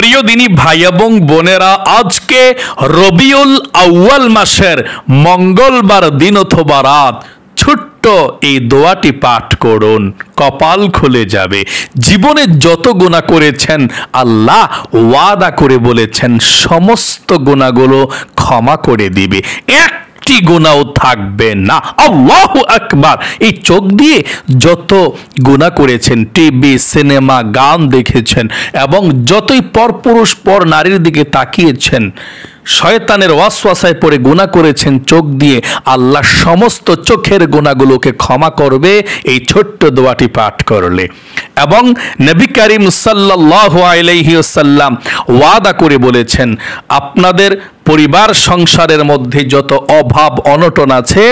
প্রিয় দিনী ভাই এবং বোনেরা, আজকে রবিউল আউয়াল মাসের মঙ্গলবার দিন অথবা রাত ছোট্ট এই দোয়াটি পাঠ করুন, কপাল খুলে যাবে। জীবনে যত গুনাহ করেছেন আল্লাহ ওয়াদা করে বলেছেন সমস্ত গুনাহগুলো ক্ষমা করে দিবে, একটি গুনাহ থাকবে না। আল্লাহু আকবার। এই চোখ দিয়ে যত গুনাহ করেছেন, টিভি, সিনেমা, গান দেখেছেন এবং যতই পরপুরুষ পর নারীর দিকে তাকিয়েছেন, শয়তানের ওয়াসওয়াসায় পড়ে গুনাহ করেছেন চোখ দিয়ে, আল্লাহ সমস্ত চোখের গুনাহগুলোকে ক্ষমা করবে এই ছোট্ট দোয়াটি পাঠ করলে। এবং নবী করিম সাল্লাল্লাহু আলাইহি ওয়াসাল্লাম ওয়াদা করে বলেছেন, আপনাদের পরিবার সংসারের মধ্যে যত অভাব অনটন আছে,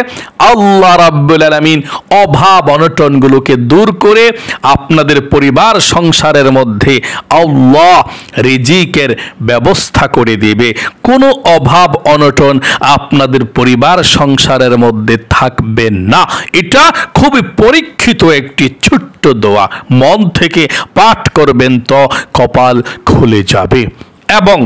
আল্লাহ রাব্বুল আলামিন অভাব অনটনগুলোকে দূর করে আপনাদের পরিবার সংসারের মধ্যে আল্লাহ রিজিকের ব্যবস্থা করে দিবে। কোনো অভাব অনটন আপনাদের পরিবার সংসারের মধ্যে থাকবে না। এটা খুবই পরীক্ষিত একটি ছোট্ট দোয়া, মন থেকে পাঠ করবেন তো কপাল খুলে যাবে। এবং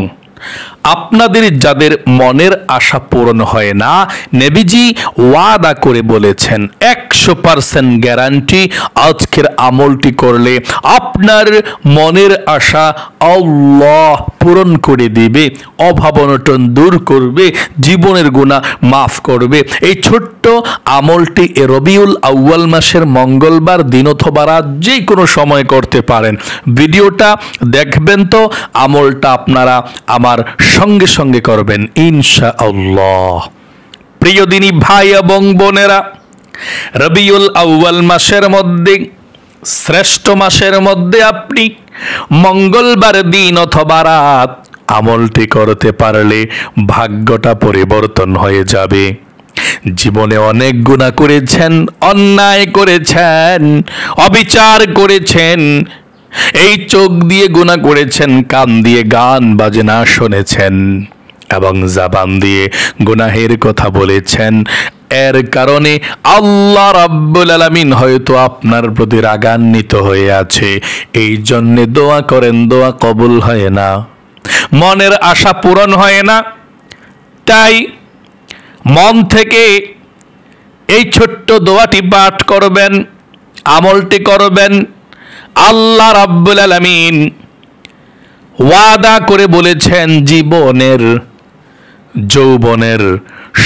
আপনাদের যাদের মনের আশা পূরণ হয় না, নবীজি ওয়াদা করে বলেছেন 100% গ্যারান্টি, আজকের আমলটি করলে আপনার মনের আশা আল্লাহ পূরণ করে দিবে, অভাব অনটন দূর করবে, জীবনের গুনাহ মাফ করবে। এই ছোট্ট আমলটি রবিউল আউয়াল মাসের মঙ্গলবার দিন অথবা রাত যে কোনো সময় করতে পারেন। ভিডিওটা দেখবেন তো আমলটা আপনারা আমার সঙ্গে সঙ্গে করবেন ইনশাআল্লাহ। প্রিয় দিনী ভাই এবং বোনেরা, রবিউল আউয়াল মাসের মধ্যে, শ্রেষ্ঠ মাসের মধ্যে আপনি মঙ্গলবার দিন অথবা রাত আমলটি করতে পারলে ভাগ্যটা পরিবর্তন হয়ে যাবে। জীবনে অনেক গুনাহ করেছেন, অন্যায় করেছেন, অবিচার করেছেন, এই চোখ দিয়ে গুনাহ করেছেন, কান দিয়ে গান বাজনা শুনেছেন এবং জবান দিয়ে গুনাহের কথা বলেছেন। এর কারণে আল্লাহ রাব্বুল আলামিন হয়তো আপনার প্রতি রাগান্বিত হয়ে আছে। এই জন্য দোয়া করেন, দোয়া কবুল হয় না, মনের আশা পূরণ হয় না। তাই মন থেকে এই ছোট্ট দোয়াটি পাঠ করবেন, আমলটি করবেন। আল্লাহ রাব্বুল আলামিন ওয়াদা করে বলেছেন জীবনের যৌবনের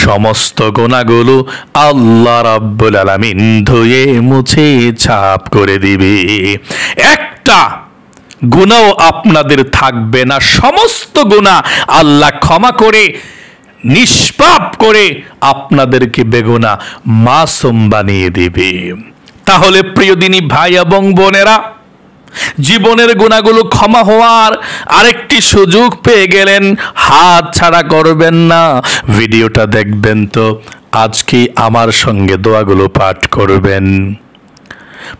সমস্ত গুনাহগুলো আল্লাহ রাব্বুল আলামিন ধুয়ে মুছে ছাপ করে দিবে, একটা গুনাহ আপনাদের থাকবে না। সমস্ত গুনাহ আল্লাহ ক্ষমা করে নিষ্পাপ করে আপনাদেরকে বেগুনাহ মাসুম বানিয়ে দিবে। তাহলে প্রিয় দিনী ভাই এবং বোনেরা, জীবনের গুনাহগুলো ক্ষমা হওয়ার আরেকটি সুযোগ পেয়ে গেলেন, হাত ছাড়া করবেন না। ভিডিওটা দেখবেন তো আজকে আমার সঙ্গে দোয়াগুলো পাঠ করবেন।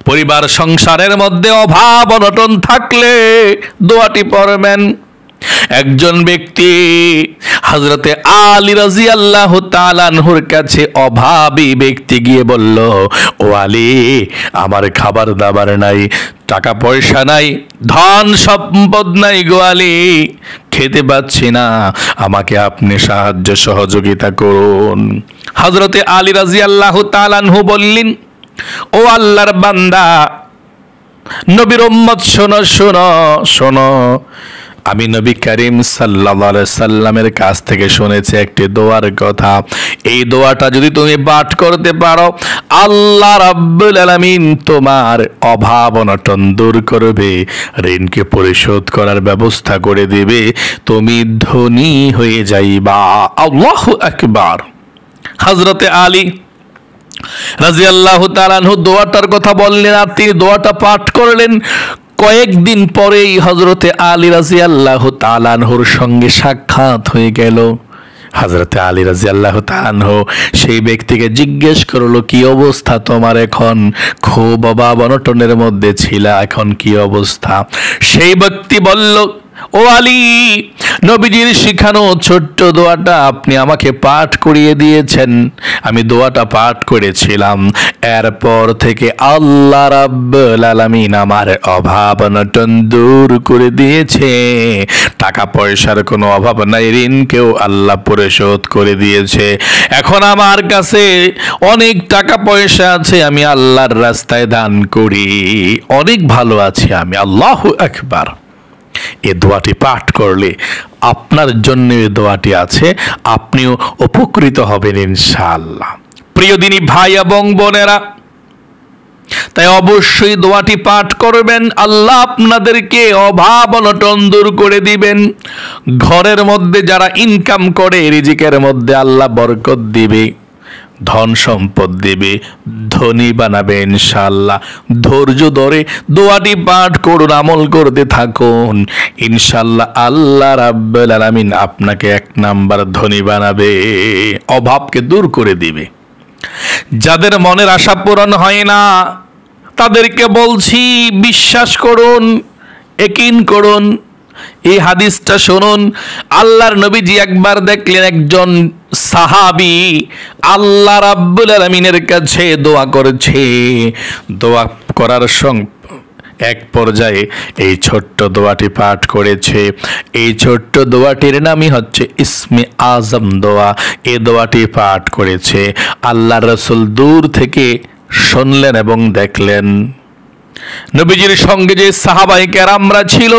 পরিবার সংসারের মধ্যে অভাব অনটন থাকলে দোয়াটি পড়বেন। একজন ব্যক্তি হযরতে আলী রাদিয়াল্লাহু তাআলা আনহুর কাছে অভাবী ব্যক্তি গিয়ে বলল, ও আলী, আমার খাবার দাবার নাই, টাকা পয়সা নাই, ধন সম্পদ নাই গো আলী, খেতে পাচ্ছি না, আমাকে আপনি সাহায্য সহযোগিতা করুন। হযরতে আলী রাদিয়াল্লাহু তাআলা আনহু বললেন, ও আল্লাহর বান্দা, নবীর উম্মত শোনো শোনো শোনো, আমি নবী করিম সাল্লাল্লাহু আলাইহি সাল্লামের কাছ থেকে শুনেছি একটি দোয়ার কথা। এই দোয়াটা যদি তুমি পাঠ করতে পারো, আল্লাহ রাব্বুল আলামিন তোমার অভাব অনটন দূর করবে, ঋণকে পরিশোধ করার ব্যবস্থা করে দিবে, তুমি ধনী হয়ে যাইবা। আল্লাহু আকবার। হযরতে আলী রাদিয়াল্লাহু তাআলা আনহু দোয়াটার কথা বললেন আর তিনি দোয়াটা পাঠ করলেন। কয়েকদিন পরেই হযরতে আলী রাদিয়াল্লাহু তাআলা আনহুর সঙ্গে সাক্ষাৎ হয়ে গেল। হযরতে আলী রাদিয়াল্লাহু তাআলা আনহু সেই ব্যক্তিকে জিজ্ঞেস করলো, কি অবস্থা তোমার এখন? খুব অভাব অনটনের মধ্যে ছিলা, এখন কি অবস্থা? সেই ব্যক্তি বলল, ও আলী, নবীজির শিখানো ছোট্ট দোয়াটা আপনি আমাকে পাঠ করিয়ে দিয়েছেন, আমি দোয়াটা পাঠ করেছিলাম। এরপর থেকে আল্লাহ রাব্বুল আলামিন আমার অভাব অনটন দূর করে দিয়েছে। টাকা পয়সার কোনো অভাব নাই, ঋণকেও আল্লাহ পরিশোধ করে দিয়েছে। এখন আমার কাছে অনেক টাকা পয়সা আছে, আমি আল্লাহর রাস্তায় দান করি, অনেক ভালো আছি আমি। আল্লাহু আকবার। এই দোয়াটি পাঠ করলে আপনার জন্য এই দোয়াটি আছে, আপনিও উপকৃত হবেন ইনশাআল্লাহ। প্রিয় দিনী ভাই এবং বোনেরা, তাই অবশ্যই দোয়াটি পাঠ করবেন। আল্লাহ আপনাদেরকে অভাব অনটন দূর করে দিবেন। ঘরের মধ্যে যারা ইনকাম করে রিজিকের মধ্যে আল্লাহ বরকত দিবে, ধন সম্পদ দেবে, ধনী বানাবে ইনশাআল্লাহ। ধৈর্য ধরে দোয়াটি পাঠ করুন, আমল করতে থাকুন, ইনশাআল্লাহ আল্লাহ রাব্বুল আলামিন আপনাকে এক নাম্বার ধনী বানাবে, অভাবকে দূর করে দিবে। যাদের মনের আশা পূরণ হয় না তাদেরকে বলছি, বিশ্বাস করুন, ইয়াকিন করুন, এই হাদিসটা শুনুন। আল্লাহর নবীজি একবার দেখলেন একজন সাহাবী আল্লাহ রাব্বুল আলামিনের কাছে দোয়া করেছে। দোয়া করার এক পর্যায়ে এই ছোট্ট দোয়াটি পাঠ করেছে। এই ছোট্ট দোয়াটির নামই হচ্ছে ইসমে আজম দোয়া। এই দোয়াটি পাঠ করেছে। আল্লাহর রাসূল দূর থেকে শুনলেন এবং দেখলেন। নবীজির সঙ্গে যে সাহাবায়ে কেরামরা ছিল,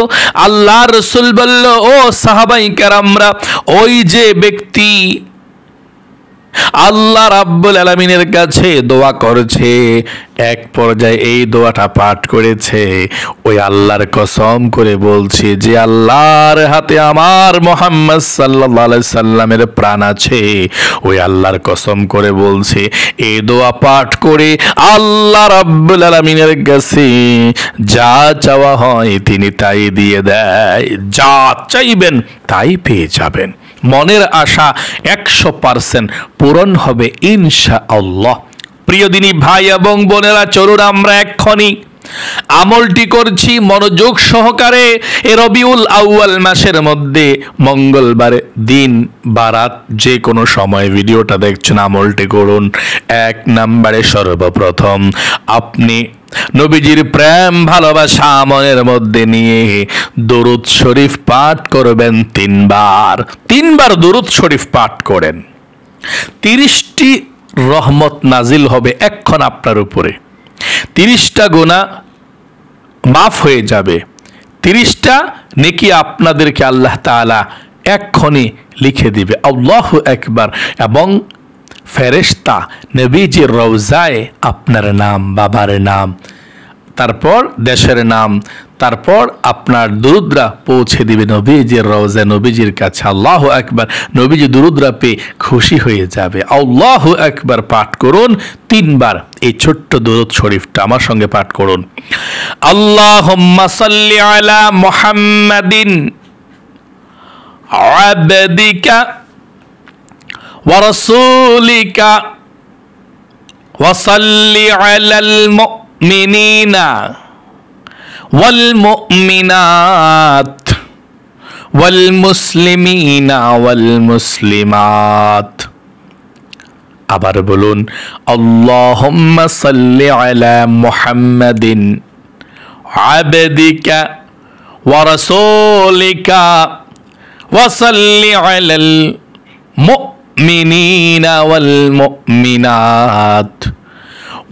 আল্লাহর রাসূল বলল, ও সাহাবায়ে কেরামরা, ওই যে ব্যক্তি আল্লাহ রাব্বুল আলামিনের কাছে দোয়া করেছে, এক পর্যায়ে এই দোয়াটা পাঠ করেছে, ওই আল্লাহর কসম করে বলছে যে আল্লাহর হাতে আমার মুহাম্মদ সাল্লাল্লাহু আলাইহি সাল্লামের প্রাণ আছে, ওই আল্লাহর কসম করে বলছে এই দোয়া পাঠ করে আল্লাহ রাব্বুল আলামিনের কাছে যা চাওয়া হয় তিনি তাই দিয়ে দেয়, যা চাইবেন তাই পেয়ে যাবেন। মনের আশা 100% পূরণ হবে ইনশাআল্লাহ। প্রিয় দিনী ভাই এবং বোনেরা, চলুন আমরা এক্ষুনি আমলটি করছি মনোযোগ সহকারে। এ রবিউল আউয়াল মাসের মধ্যে মঙ্গলবার দিন বা রাত যে কোনো সময় ভিডিওটা দেখছেন, আমলটি করুন। 1 নম্বরে সর্বপ্রথম আপনি নবীজির প্রেম ভালোবাসা মনের মধ্যে নিয়ে দরুদ শরীফ পাঠ করবেন 3 বার। 3 বার দরুদ শরীফ পাঠ করেন, 30টি রহমত নাজিল হবে এখন আপনার উপরে। 30টা গুনাহ মাফ হয়ে যাবে, 30টা নেকি আপনাদেরকে আল্লাহ তাআলা এক্ষুনি লিখে দিবে। আল্লাহু আকবার। এবং ফেরেশতা নবীজির রওজায় আপনার নাম, বাবার নাম, তারপর দেশের নাম, তারপর আপনার দুরুদরা পৌঁছে দিবে নবীজির রওজা, নবীজির কাছে। আল্লাহু আকবার। নবীজি দুরুদরা পেয়ে খুশি হয়ে যাবে। আল্লাহু আকবার পাঠ করুন 3 বার। এই ছোট্ট দুরুদ শরীফটা আমার সঙ্গে পাঠ করুন। আল্লাহুম্মা সাল্লি আলা মুহাম্মাদিন আবদিকা ওয়া রাসূলিকা ওয়া সাল্লি আলাল মুমিনিনা ওয়াল মুমিনাত ওয়াল মুসলিমিনা ওয়াল মুসলিমাত। আবার বলুন, আল্লাহুম্মা সাল্লি আলা মুহাম্মাদিন আবদিকা ওয়া রাসূলিকা ওয়া সাল্লি আলাল মুমিনিনা ওয়াল মুমিনাত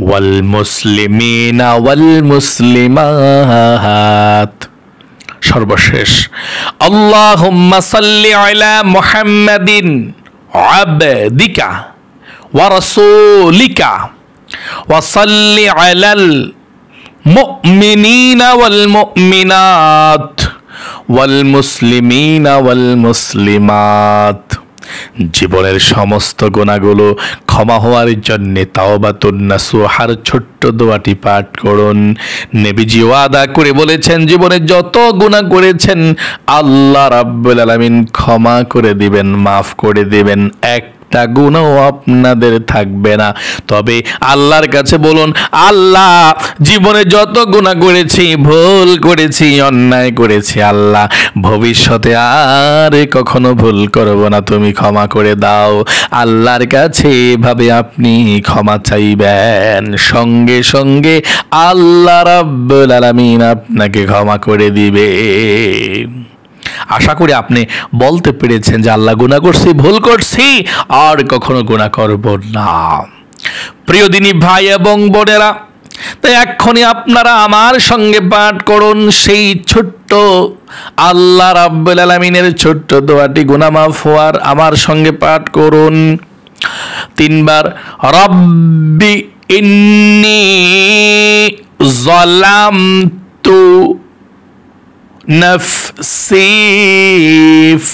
ওয়াল মুসলিমিনা ওয়াল মুসলিমাত। সর্বশেষ, আল্লাহুম্মা সাল্লি আলা মুহাম্মাদিন আবদিকা ওয়া রাসূলিকা ওয়া সাল্লি আলাল মুমিনিনা ওয়াল মুমিনাত ওয়াল মুসলিমিনা ওয়াল মুসলিমাত। জীবনের সমস্ত গুনাহগুলো ক্ষমা হওয়ার জন্য তাওবাতুন নাসুহার ছোট্ট দোয়াটি পাঠ করুন। নবীজি ওয়াদা করে বলেছেন, জীবনে যত গুনাহ করেছেন আল্লাহ রাব্বুল আলামিন ক্ষমা করে দিবেন, মাফ করে দিবেন। 1 একটা গুনাহও আপনাদের থাকবে না। তবে আল্লাহর কাছে বলুন, আল্লাহ জীবনে যত গুনাহ করেছি, ভুল করেছি, অন্যায় করেছি, আল্লাহ ভবিষ্যতে আর কখনো ভুল করব না, তুমি ক্ষমা করে দাও। আল্লাহর কাছে এভাবে আপনি ক্ষমা চাইবেন, সঙ্গে সঙ্গে আল্লাহ রাব্বুল আলামিন আপনাকে ক্ষমা করে দিবে। আশা করি আপনি বলতে পেরেছেন যে আল্লাহ, গুনাহ করছি, ভুল করছি, আর কখনো গুনাহ করব না। প্রিয় দিনী ভাই এবং বোনেরা, তাই এক্ষুনি আপনারা আমার সঙ্গে পাঠ করুন সেই ছোট্ট আল্লাহ রাব্বুল আলামিনের ছোট্ট দোয়াটি, গুনাহ মাফ হওয়ার। আমার সঙ্গে পাঠ করুন 3 বার। রব্বি ইন্নী যালামতু নফসি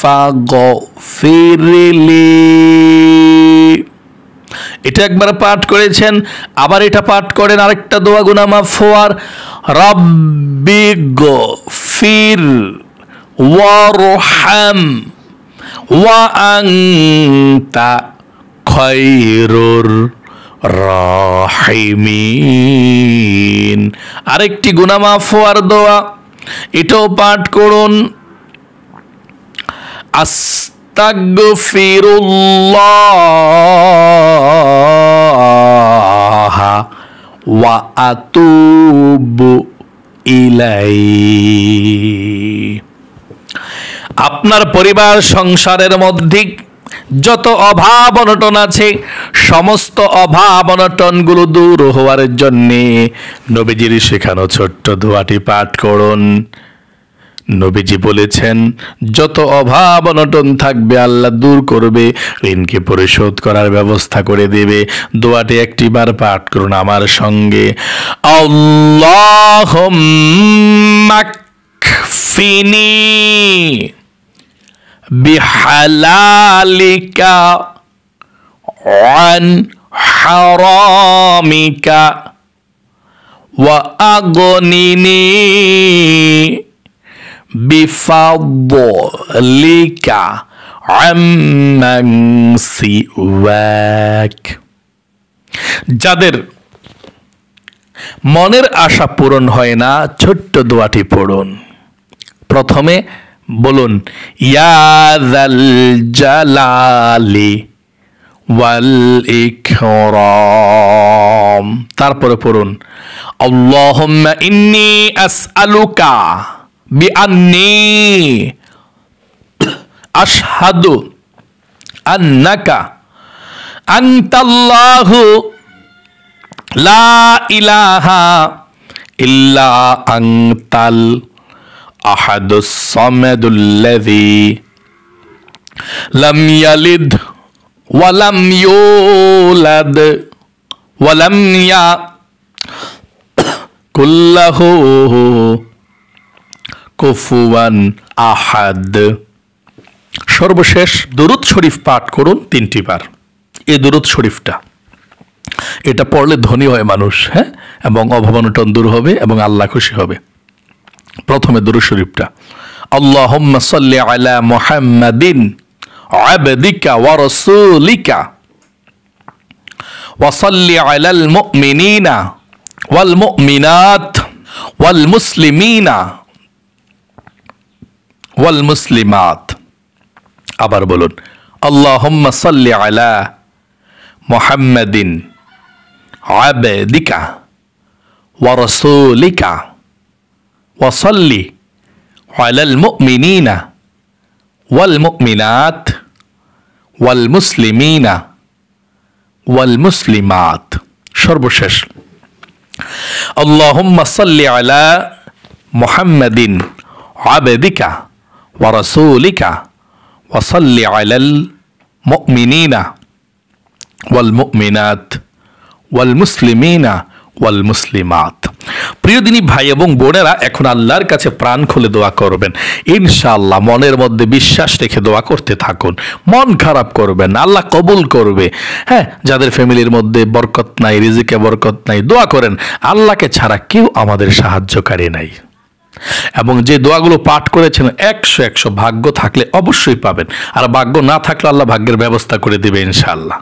ফাগফিরলি। এটা একবার পাঠ করেছেন, আবার এটা পাঠ করেন আরেকটা দোয়া গুনাহ মাফ হওয়ার। রব্বি গফির ওয়ারহাম ওয়া আনতা খায়রুর রাহিমিন। আরেকটি গুনাহ মাফ হওয়ার দোয়া, এটাও পাঠ করুন। আস্তাগফিরুল্লাহ ওয়া আতুবু ইলাইহি। আপনার পরিবার সংসারের মধ্যে যত অভাব অনটন আছে, সমস্ত অভাব অনটনগুলো দূর হওয়ার জন্যে নবীজির শেখানো ছোট্ট দোয়াটি পাঠ করুন। নবীজি বলেছেন, যত অভাব অনটন থাকবে আল্লাহ দূর করবে, ঋণকে পরিশোধ করার ব্যবস্থা করে দেবে। দোয়াটি একটিবার পাঠ করুন আমার সঙ্গে। আল্লাহুম্মা কফিনি বিহালালিকা আন হারামিকা ওয়া আগনিনি বিফাদলিকা আম্মান সিওয়াক। যাদের মনের আশা পূরণ হয় না, ছোট্ট দোয়াটি পড়ুন। প্রথমে বলুন ইয়া যাল জালালি ওয়াল ইকরাম, তারপরে পড়ুন আল্লাহুম্মা ইন্নী আসআলুকা বিআন্নী আশহাদু আন্নাকা আনতাল্লাহু লা ইলাহা ইল্লা আনতাল আহাদুস সামাদুল্লাযী লাম ইয়ালিদ ওয়া লাম ইউলাদ ওয়া লাম ইয়াকুল লাহু কুফুয়ান আহাদ। সর্বশেষ দরুদ শরীফ পাঠ করুন 3টি বার। এই দরুদ শরীফটা, এটা পড়লে ধনী হয় মানুষ, হ্যাঁ, এবং অভাব অনটন দূর হবে এবং আল্লাহ খুশি হবে। প্রথমে দরুদ শরীফটা, আল্লাহুম্মা সাল্লি আলা মুহাম্মাদিন আবদিকা ওয়া রাসূলিকা ওয়া সাল্লি আলাল মুমিনিনা ওয়াল মুমিনাত ওয়াল মুসলিমিনা ওয়াল মুসলিমাত। আবার বলুন আল্লাহুম্মা সাল্লি আলা মুহাম্মাদিন আবদিকা ওয়া রাসূলিকা ওয়া সাল্লি আলাল মুমিনিনা ওয়াল মুমিনাত ওয়াল মুসলিমিনা ওয়াল মুসলিমাত। সর্বশেষ আল্লাহুম্মা সাল্লি আলা মুহাম্মাদিন আবদিকা ওয়া রাসূলিকা ওয়া সাল্লি আলাল মুমিনিনা ওয়াল মুমিনাত ওয়াল মুসলিমিনা ওয়াল মুসলিমাত। প্রিয় দিনী ভাই এবং বোনেরা, এখন আল্লাহর কাছে প্রাণ খুলে দোয়া করবেন। ইনশাআল্লাহ মনের মধ্যে বিশ্বাস রেখে দোয়া করতে থাকুন, মন খারাপ করবেন না, আল্লাহ কবুল করবে। হ্যাঁ, যাদের ফ্যামিলির মধ্যে বরকত নাই, রিজিকে বরকত নাই, দোয়া করেন, আল্লাহকে ছাড়া কেউ আমাদের সাহায্যকারী নাই। এবং যে দোয়াগুলো পাঠ করেছেন 100 ভাগ্য থাকলে অবশ্যই পাবেন, আর ভাগ্য না থাকলে আল্লাহ ভাগ্যের ব্যবস্থা করে দেবে ইনশাআল্লাহ।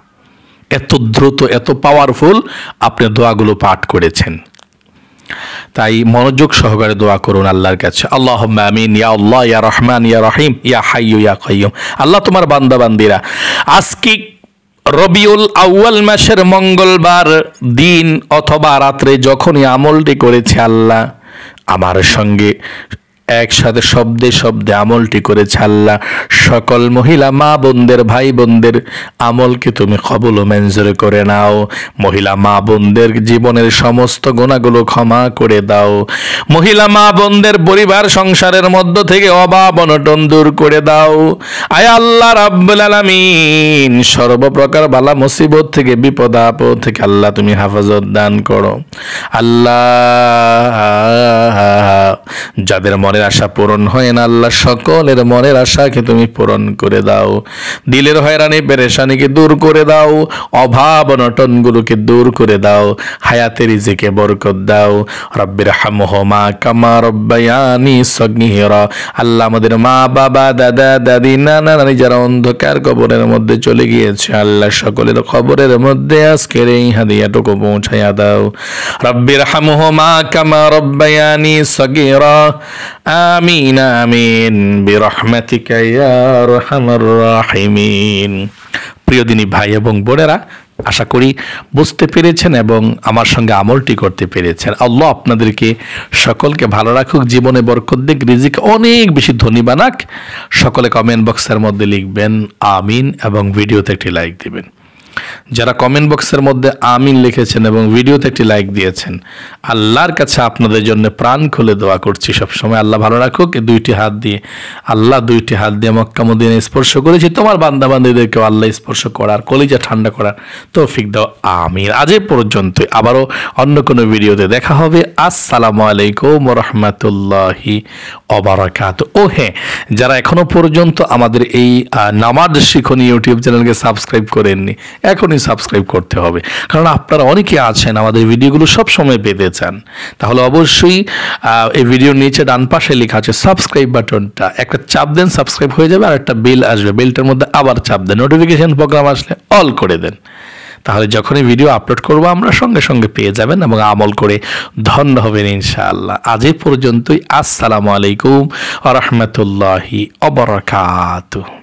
এত দ্রুত, এত পাওয়ারফুল আপনি দোয়াগুলো পাঠ করেছেন। তাই মনোযোগ সহকারে দোয়া করুন আল্লাহর কাছে। আল্লাহুম্মা আমিন, ইয়া আল্লাহ, ইয়া রহমান, ইয়া রহিম, ইয়া হাইয়্যু ইয়া কাইয়্যুম। আল্লাহ তোমার বান্দা বান্দিরা আজকে রবিউল আউয়াল মাসের মঙ্গলবার দিন অথবা রাত্রে যখনই আমলটি করেছে আল্লাহ আমার সঙ্গে একসাথে শব্দে শব্দে আমলটি করেছে আল্লাহ, সকল মহিলা মা বোনদের, ভাই বোনদের আমলকে তুমি কবুল ও মঞ্জুর করে নাও। মহিলা মা বোনদের জীবনের সমস্ত গুনাহগুলো ক্ষমা করে দাও। মহিলা মা বোনদের পরিবার সংসারের মধ্য থেকে অভাব অনটন দূর করে দাও। আয় আল্লাহ রাব্বুল আলামিন, সর্বপ্রকার বালা মুসিবত থেকে, বিপদ আপদ থেকে আল্লাহ তুমি হেফাজত দান করো। আল্লাহ যাদের মনের আশা পূরণ হয় না আল্লাহ সকলের মনের আশাকে তুমি পূরণ করে দাও। দিলের হয়রানি পেরেশানিকে দূর করে দাও, অভাব অনটনগুলোকে দূর করে দাও, হায়াতে রিজিকে বরকত দাও। রব্বির হামহুমা কামা রব্বায়ানি সগীরা। আল্লাহ আমাদের মা বাবা, দাদা দাদি, নানা নানি যারা অন্ধকার কবরের মধ্যে চলে গিয়েছে আল্লাহ সকলের কবরের মধ্যে আজকের এই হাদিয়াটুকু পৌঁছাইয়া দাও। রব্বির হামহুমা কামা রব্বায়ানি সগীরা। আমিন আমিন বিরহমাতিকা ইয়া আরহামার রাহিমিন। প্রিয় দিনী ভাই এবং বোনেরা, আশা করি বুঝতে পেরেছেন এবং আমার সঙ্গে আমলটি করতে পেরেছেন। আল্লাহ আপনাদেরকে সকলকে ভালো রাখুক, জীবনে বরকত দিক, রিজিক অনেক বেশি ধনী বানাক। সকলে কমেন্ট বক্সের মধ্যে লিখবেন আমিন এবং ভিডিওতে একটি লাইক দিবেন। যারা কমেন্ট বক্সের মধ্যে আমিন লিখেছেন এবং ভিডিওতে একটি লাইক দিয়েছেন, আল্লাহর কাছে আপনাদের জন্য প্রাণ খুলে দোয়া করছি সবসময় আল্লাহ ভালো রাখুক। দুইটি হাত দিয়ে আল্লাহ, দুইটি হাত দিয়ে মক্কা মদিনা স্পর্শ করেছি, তোমার বান্দা বান্দীদেরকেও আল্লাহ স্পর্শ করার, কলিজা ঠান্ডা করার তৌফিক দাও আমিন। আজ এ পর্যন্তই, আবারও অন্য কোনো ভিডিওতে দেখা হবে। আসসালামু আলাইকুম ওয়া রাহমাতুল্লাহি ওয়া বারাকাতুহু। ও হ্যাঁ, যারা এখনো পর্যন্ত আমাদের এই নামাজ শিখনি ইউটিউব চ্যানেলকে সাবস্ক্রাইব করেননি, এখনই সাবস্ক্রাইব করতে হবে, কারণ আপনারা অনেকে আছেন আমাদের ভিডিওগুলো সব সময় পেতে চান। তাহলে অবশ্যই এই ভিডিওর নিচে ডান পাশে লেখা আছে সাবস্ক্রাইব বাটনটা, একটা চাপ দেন, সাবস্ক্রাইব হয়ে যাবে, আর একটা বেল আসবে, বেলটার মধ্যে আবার চাপ দেন, নোটিফিকেশন প্রোগ্রাম আসলে অল করে দেন। তাহলে যখনই ভিডিও আপলোড করবো আমরা সঙ্গে সঙ্গে পেয়ে যাবেন এবং আমল করে ধন্য হবেন ইনশাআল্লাহ। আজ এই পর্যন্তই। আসসালামু আলাইকুম ওয়া রাহমাতুল্লাহি ওয়া বারাকাতুহু।